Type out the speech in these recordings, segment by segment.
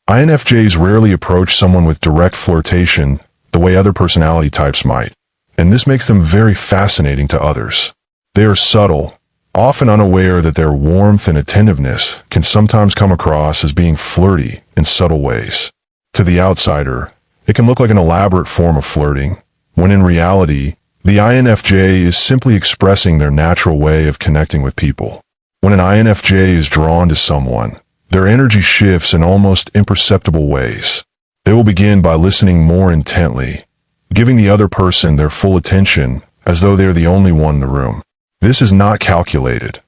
INFJs rarely approach someone with direct flirtation the way other personality types might, and this makes them very fascinating to others. They are subtle, often unaware that their warmth and attentiveness can sometimes come across as being flirty in subtle ways. To the outsider, it can look like an elaborate form of flirting, when in reality, the INFJ is simply expressing their natural way of connecting with people. When an INFJ is drawn to someone, their energy shifts in almost imperceptible ways. They will begin by listening more intently, giving the other person their full attention as though they are the only one in the room. This is not calculated.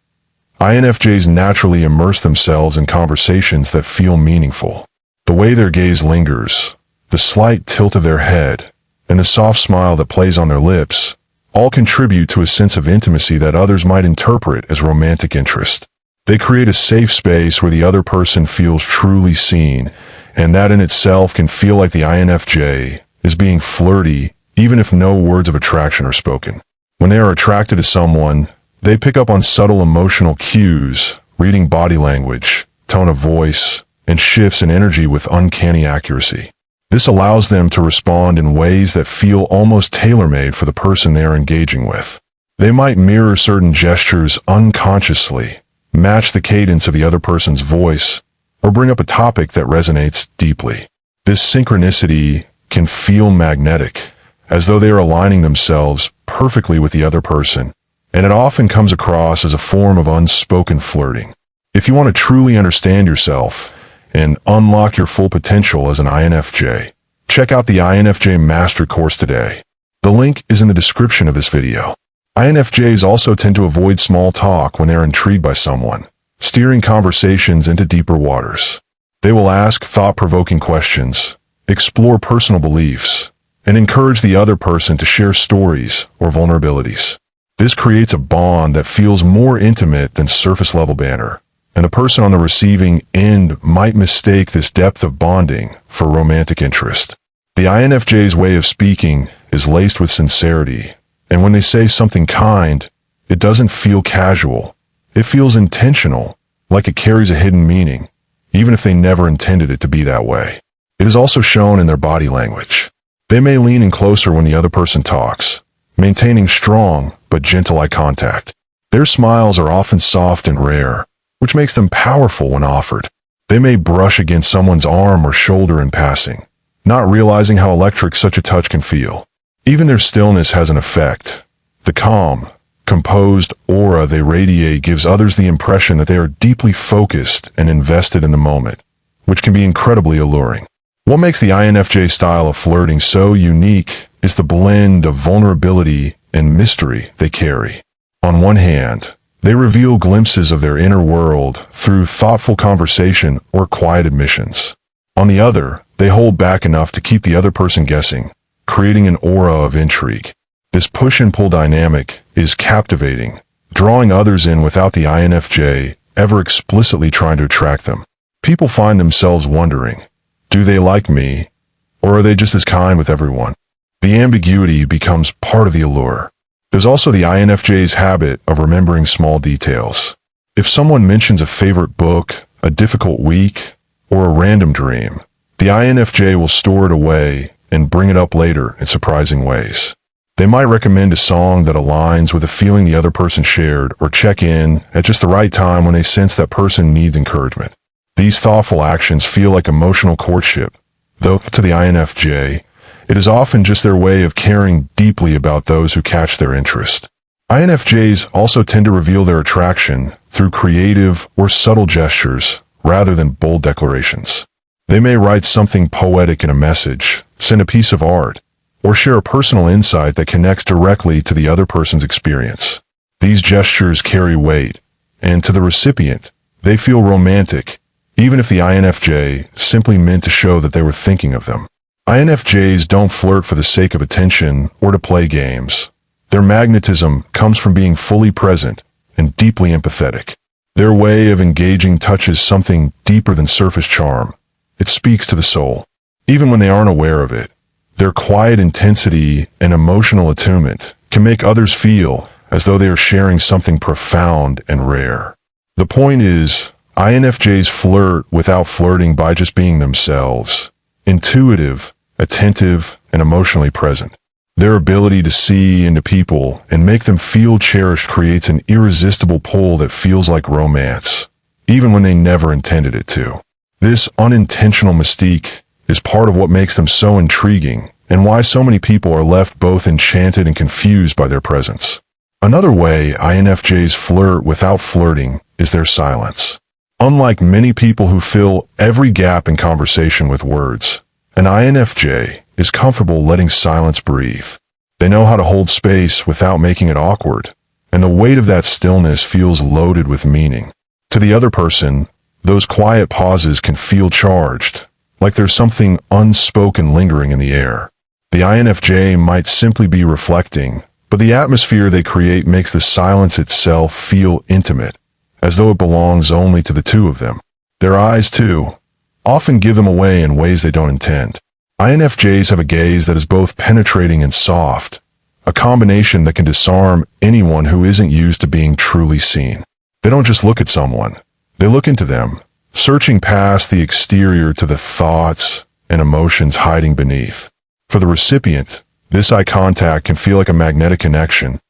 INFJs naturally immerse themselves in conversations that feel meaningful. The way their gaze lingers, the slight tilt of their head, and the soft smile that plays on their lips all contribute to a sense of intimacy that others might interpret as romantic interest. They create a safe space where the other person feels truly seen, and that in itself can feel like the INFJ is being flirty even if no words of attraction are spoken. When they are attracted to someone, they pick up on subtle emotional cues, reading body language, tone of voice, and shifts in energy with uncanny accuracy. This allows them to respond in ways that feel almost tailor-made for the person they are engaging with. They might mirror certain gestures unconsciously, match the cadence of the other person's voice, or bring up a topic that resonates deeply. This synchronicity can feel magnetic, as though they are aligning themselves perfectly with the other person, and it often comes across as a form of unspoken flirting. If you want to truly understand yourself and unlock your full potential as an INFJ, check out the INFJ Mastery course today. The link is in the description of this video. INFJs also tend to avoid small talk when they are intrigued by someone, steering conversations into deeper waters. They will ask thought-provoking questions, explore personal beliefs, and encourage the other person to share stories or vulnerabilities. This creates a bond that feels more intimate than surface-level banter, and a person on the receiving end might mistake this depth of bonding for romantic interest. The INFJ's way of speaking is laced with sincerity, and when they say something kind, it doesn't feel casual. It feels intentional, like it carries a hidden meaning, even if they never intended it to be that way. It is also shown in their body language. They may lean in closer when the other person talks, maintaining strong but gentle eye contact. Their smiles are often soft and rare, which makes them powerful when offered. They may brush against someone's arm or shoulder in passing, not realizing how electric such a touch can feel. Even their stillness has an effect. The calm, composed aura they radiate gives others the impression that they are deeply focused and invested in the moment, which can be incredibly alluring. What makes the INFJ style of flirting so unique is the blend of vulnerability and mystery they carry. On one hand, they reveal glimpses of their inner world through thoughtful conversation or quiet admissions. On the other, they hold back enough to keep the other person guessing, creating an aura of intrigue. This push and pull dynamic is captivating, drawing others in without the INFJ ever explicitly trying to attract them. People find themselves wondering, do they like me, or are they just as kind with everyone? The ambiguity becomes part of the allure. There's also the INFJ's habit of remembering small details. If someone mentions a favorite book, a difficult week, or a random dream, the INFJ will store it away and bring it up later in surprising ways. They might recommend a song that aligns with a feeling the other person shared, or check in at just the right time when they sense that person needs encouragement. These thoughtful actions feel like emotional courtship, though to the INFJ, it is often just their way of caring deeply about those who catch their interest. INFJs also tend to reveal their attraction through creative or subtle gestures rather than bold declarations. They may write something poetic in a message, send a piece of art, or share a personal insight that connects directly to the other person's experience. These gestures carry weight, and to the recipient, they feel romantic, even if the INFJ simply meant to show that they were thinking of them. INFJs don't flirt for the sake of attention or to play games. Their magnetism comes from being fully present and deeply empathetic. Their way of engaging touches something deeper than surface charm. It speaks to the soul. Even when they aren't aware of it, their quiet intensity and emotional attunement can make others feel as though they are sharing something profound and rare. The point is, INFJs flirt without flirting by just being themselves, intuitive, attentive, and emotionally present. Their ability to see into people and make them feel cherished creates an irresistible pull that feels like romance, even when they never intended it to. This unintentional mystique is part of what makes them so intriguing and why so many people are left both enchanted and confused by their presence. Another way INFJs flirt without flirting is their silence. Unlike many people who fill every gap in conversation with words, an INFJ is comfortable letting silence breathe. They know how to hold space without making it awkward, and the weight of that stillness feels loaded with meaning. To the other person, those quiet pauses can feel charged, like there's something unspoken lingering in the air. The INFJ might simply be reflecting, but the atmosphere they create makes the silence itself feel intimate, as though it belongs only to the two of them. Their eyes, too, often give them away in ways they don't intend. INFJs have a gaze that is both penetrating and soft, a combination that can disarm anyone who isn't used to being truly seen. They don't just look at someone, they look into them, searching past the exterior to the thoughts and emotions hiding beneath. For the recipient, this eye contact can feel like a magnetic connection,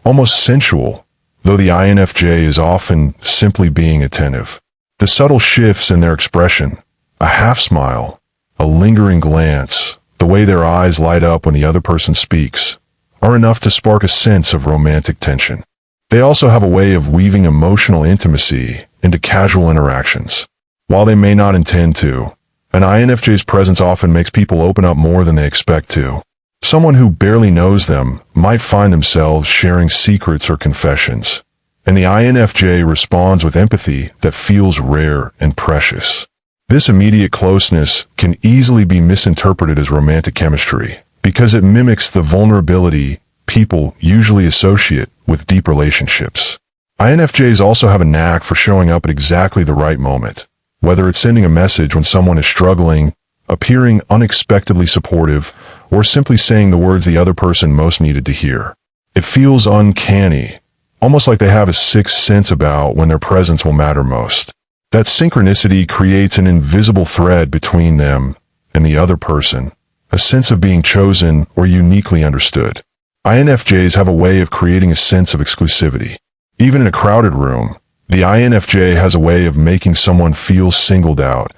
almost sensual, though the INFJ is often simply being attentive. The subtle shifts in their expression, a half smile, a lingering glance, the way their eyes light up when the other person speaks, are enough to spark a sense of romantic tension. They also have a way of weaving emotional intimacy into casual interactions. While they may not intend to, an INFJ's presence often makes people open up more than they expect to. Someone who barely knows them might find themselves sharing secrets or confessions, and the INFJ responds with empathy that feels rare and precious. This immediate closeness can easily be misinterpreted as romantic chemistry because it mimics the vulnerability people usually associate with deep relationships. INFJs also have a knack for showing up at exactly the right moment, whether it's sending a message when someone is struggling, appearing unexpectedly supportive, or simply saying the words the other person most needed to hear. It feels uncanny, almost like they have a sixth sense about when their presence will matter most. That synchronicity creates an invisible thread between them and the other person, a sense of being chosen or uniquely understood. INFJs have a way of creating a sense of exclusivity. Even in a crowded room, the INFJ has a way of making someone feel singled out,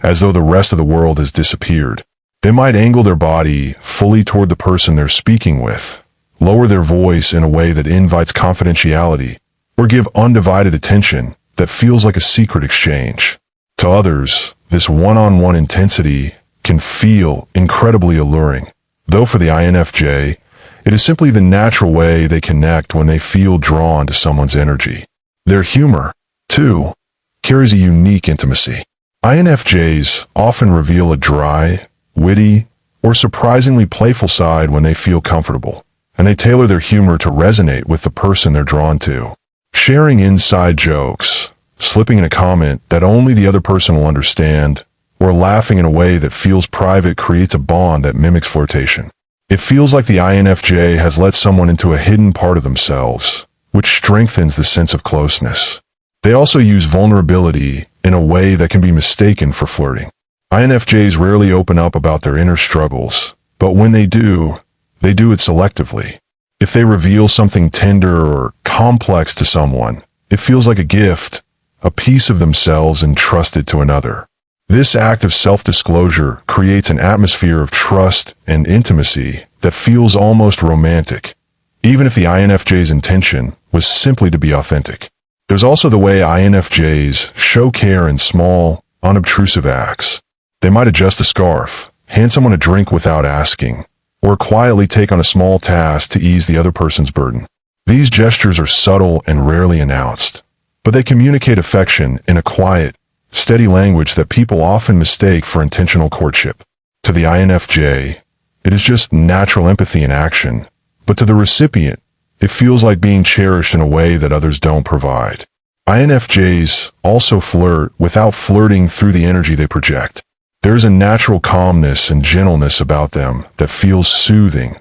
as though the rest of the world has disappeared. They might angle their body fully toward the person they're speaking with, lower their voice in a way that invites confidentiality, or give undivided attention that feels like a secret exchange. To others, this one-on-one intensity can feel incredibly alluring, though for the INFJ, it is simply the natural way they connect when they feel drawn to someone's energy. Their humor, too, carries a unique intimacy. INFJs often reveal a dry, witty, or surprisingly playful side when they feel comfortable, and they tailor their humor to resonate with the person they're drawn to. Sharing inside jokes, slipping in a comment that only the other person will understand, or laughing in a way that feels private creates a bond that mimics flirtation. It feels like the INFJ has let someone into a hidden part of themselves, which strengthens the sense of closeness. They also use vulnerability in a way that can be mistaken for flirting. INFJs rarely open up about their inner struggles, but when they do it selectively. If they reveal something tender or complex to someone, it feels like a gift, a piece of themselves entrusted to another. This act of self-disclosure creates an atmosphere of trust and intimacy that feels almost romantic, even if the INFJ's intention was simply to be authentic. There's also the way INFJs show care in small, unobtrusive acts. They might adjust a scarf, hand someone a drink without asking, or quietly take on a small task to ease the other person's burden. These gestures are subtle and rarely announced, but they communicate affection in a quiet, steady language that people often mistake for intentional courtship. To the INFJ, it is just natural empathy in action, but to the recipient, it feels like being cherished in a way that others don't provide. INFJs also flirt without flirting through the energy they project. There's a natural calmness and gentleness about them that feels soothing,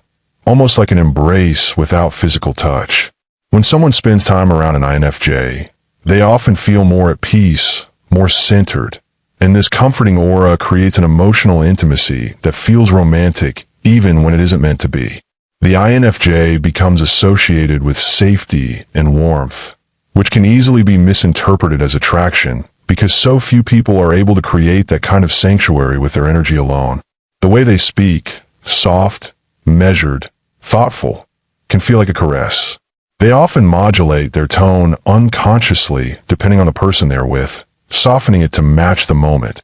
almost like an embrace without physical touch. When someone spends time around an INFJ, they often feel more at peace, more centered, and this comforting aura creates an emotional intimacy that feels romantic even when it isn't meant to be. The INFJ becomes associated with safety and warmth, which can easily be misinterpreted as attraction because so few people are able to create that kind of sanctuary with their energy alone. The way they speak, soft, measured, thoughtful, can feel like a caress. They often modulate their tone unconsciously depending on the person they're with, softening it to match the moment,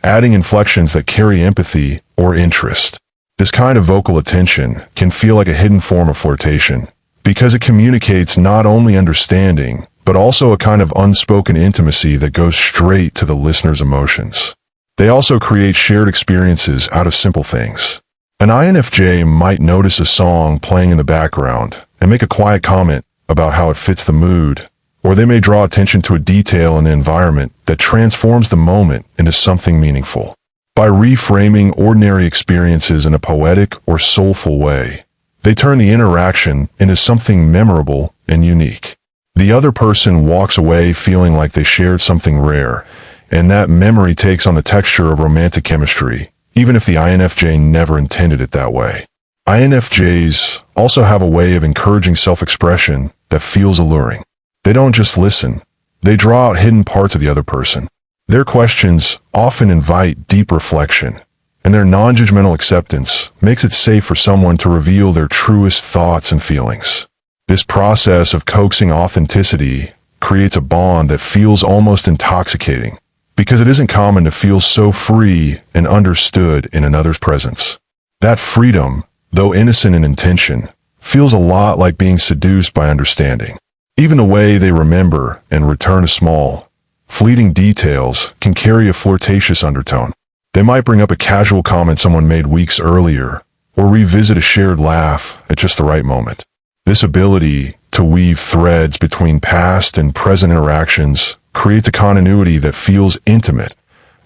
adding inflections that carry empathy or interest. This kind of vocal attention can feel like a hidden form of flirtation because it communicates not only understanding, but also a kind of unspoken intimacy that goes straight to the listener's emotions. They also create shared experiences out of simple things. An INFJ might notice a song playing in the background and make a quiet comment about how it fits the mood, or they may draw attention to a detail in the environment that transforms the moment into something meaningful. By reframing ordinary experiences in a poetic or soulful way, they turn the interaction into something memorable and unique. The other person walks away feeling like they shared something rare, and that memory takes on the texture of romantic chemistry, even if the INFJ never intended it that way. INFJs also have a way of encouraging self-expression that feels alluring. They don't just listen, they draw out hidden parts of the other person. Their questions often invite deep reflection, and their non-judgmental acceptance makes it safe for someone to reveal their truest thoughts and feelings. This process of coaxing authenticity creates a bond that feels almost intoxicating, because it isn't common to feel so free and understood in another's presence. That freedom, though innocent in intention, feels a lot like being seduced by understanding. Even the way they remember and return a small, fleeting details can carry a flirtatious undertone. They might bring up a casual comment someone made weeks earlier, or revisit a shared laugh at just the right moment. This ability to weave threads between past and present interactions creates a continuity that feels intimate,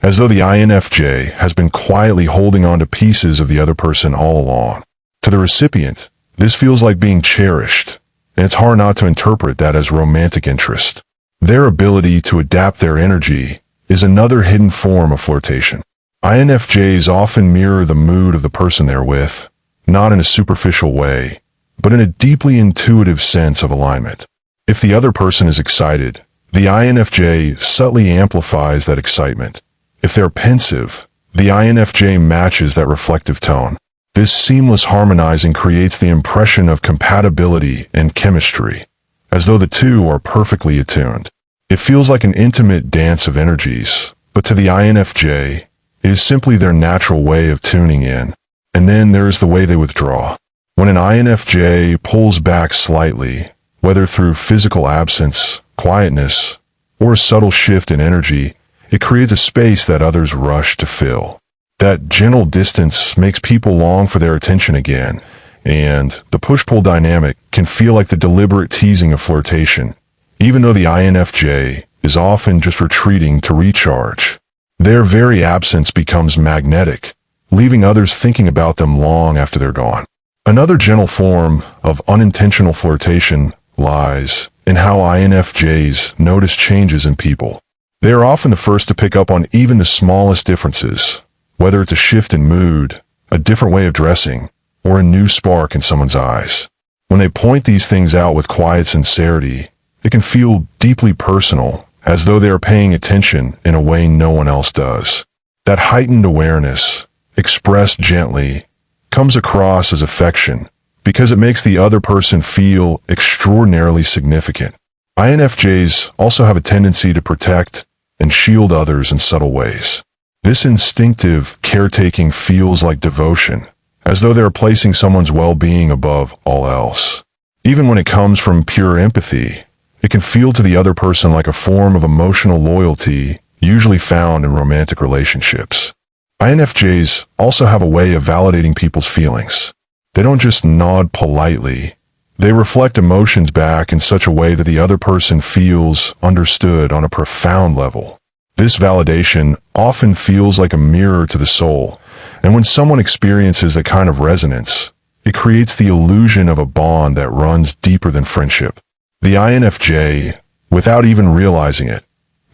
as though the INFJ has been quietly holding on to pieces of the other person all along. To the recipient, this feels like being cherished, and it's hard not to interpret that as romantic interest. Their ability to adapt their energy is another hidden form of flirtation. INFJs often mirror the mood of the person they're with, not in a superficial way, but in a deeply intuitive sense of alignment. If the other person is excited, the INFJ subtly amplifies that excitement. If they're pensive, the INFJ matches that reflective tone. This seamless harmonizing creates the impression of compatibility and chemistry, as though the two are perfectly attuned. It feels like an intimate dance of energies, but to the INFJ, it is simply their natural way of tuning in. And then there is the way they withdraw. When an INFJ pulls back slightly, whether through physical absence, quietness, or a subtle shift in energy, it creates a space that others rush to fill. That gentle distance makes people long for their attention again, and the push-pull dynamic can feel like the deliberate teasing of flirtation, even though the INFJ is often just retreating to recharge. Their very absence becomes magnetic, leaving others thinking about them long after they're gone. Another gentle form of unintentional flirtation lies in how INFJs notice changes in people. They are often the first to pick up on even the smallest differences, whether it's a shift in mood, a different way of dressing, or a new spark in someone's eyes. When they point these things out with quiet sincerity, it can feel deeply personal, as though they are paying attention in a way no one else does. That heightened awareness, expressed gently, comes across as affection, because it makes the other person feel extraordinarily significant. INFJs also have a tendency to protect and shield others in subtle ways. This instinctive caretaking feels like devotion, as though they are placing someone's well-being above all else. Even when it comes from pure empathy, it can feel to the other person like a form of emotional loyalty usually found in romantic relationships. INFJs also have a way of validating people's feelings. They don't just nod politely. They reflect emotions back in such a way that the other person feels understood on a profound level. This validation often feels like a mirror to the soul, and when someone experiences that kind of resonance, it creates the illusion of a bond that runs deeper than friendship. The INFJ, without even realizing it,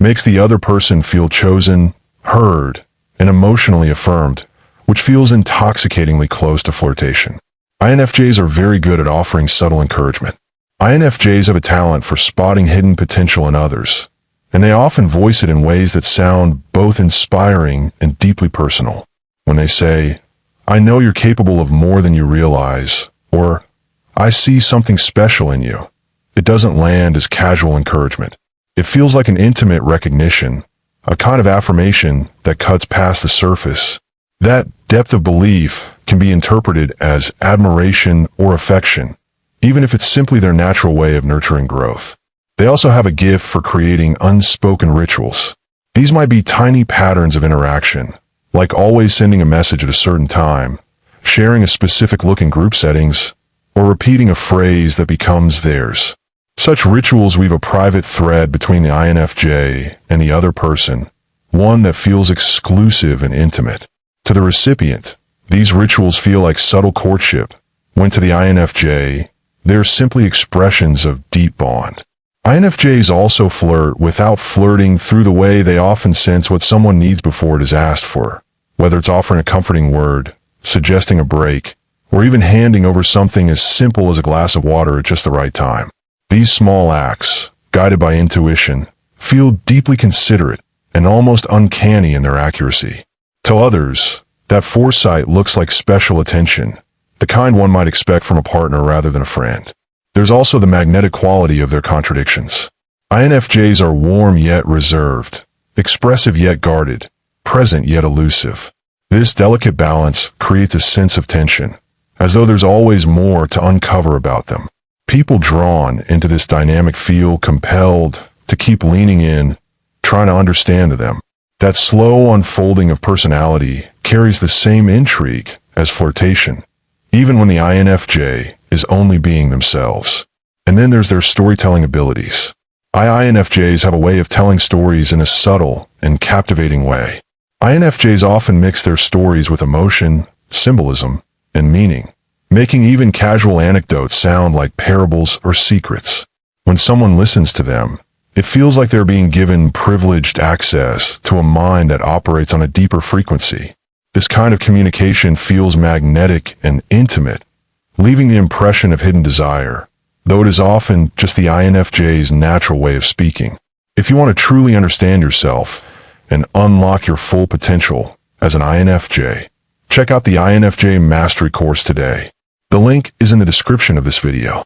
makes the other person feel chosen, heard, and emotionally affirmed, which feels intoxicatingly close to flirtation. INFJs are very good at offering subtle encouragement. INFJs have a talent for spotting hidden potential in others, and they often voice it in ways that sound both inspiring and deeply personal. When they say, "I know you're capable of more than you realize," or "I see something special in you," it doesn't land as casual encouragement. It feels like an intimate recognition, a kind of affirmation that cuts past the surface. That depth of belief can be interpreted as admiration or affection, even if it's simply their natural way of nurturing growth. They also have a gift for creating unspoken rituals. These might be tiny patterns of interaction, like always sending a message at a certain time, sharing a specific look in group settings, or repeating a phrase that becomes theirs. Such rituals weave a private thread between the INFJ and the other person, one that feels exclusive and intimate. To the recipient, these rituals feel like subtle courtship, when to the INFJ, they're simply expressions of deep bond. INFJs also flirt without flirting through the way they often sense what someone needs before it is asked for, whether it's offering a comforting word, suggesting a break, or even handing over something as simple as a glass of water at just the right time. These small acts, guided by intuition, feel deeply considerate and almost uncanny in their accuracy. To others, that foresight looks like special attention, the kind one might expect from a partner rather than a friend. There's also the magnetic quality of their contradictions. INFJs are warm yet reserved, expressive yet guarded, present yet elusive. This delicate balance creates a sense of tension, as though there's always more to uncover about them. People drawn into this dynamic feel compelled to keep leaning in, trying to understand them. That slow unfolding of personality carries the same intrigue as flirtation, even when the INFJ is only being themselves. And then there's their storytelling abilities. INFJs have a way of telling stories in a subtle and captivating way. INFJs often mix their stories with emotion, symbolism, and meaning, making even casual anecdotes sound like parables or secrets. When someone listens to them, it feels like they're being given privileged access to a mind that operates on a deeper frequency. This kind of communication feels magnetic and intimate, leaving the impression of hidden desire, though it is often just the INFJ's natural way of speaking. If you want to truly understand yourself and unlock your full potential as an INFJ, check out the INFJ Mastery course today. The link is in the description of this video.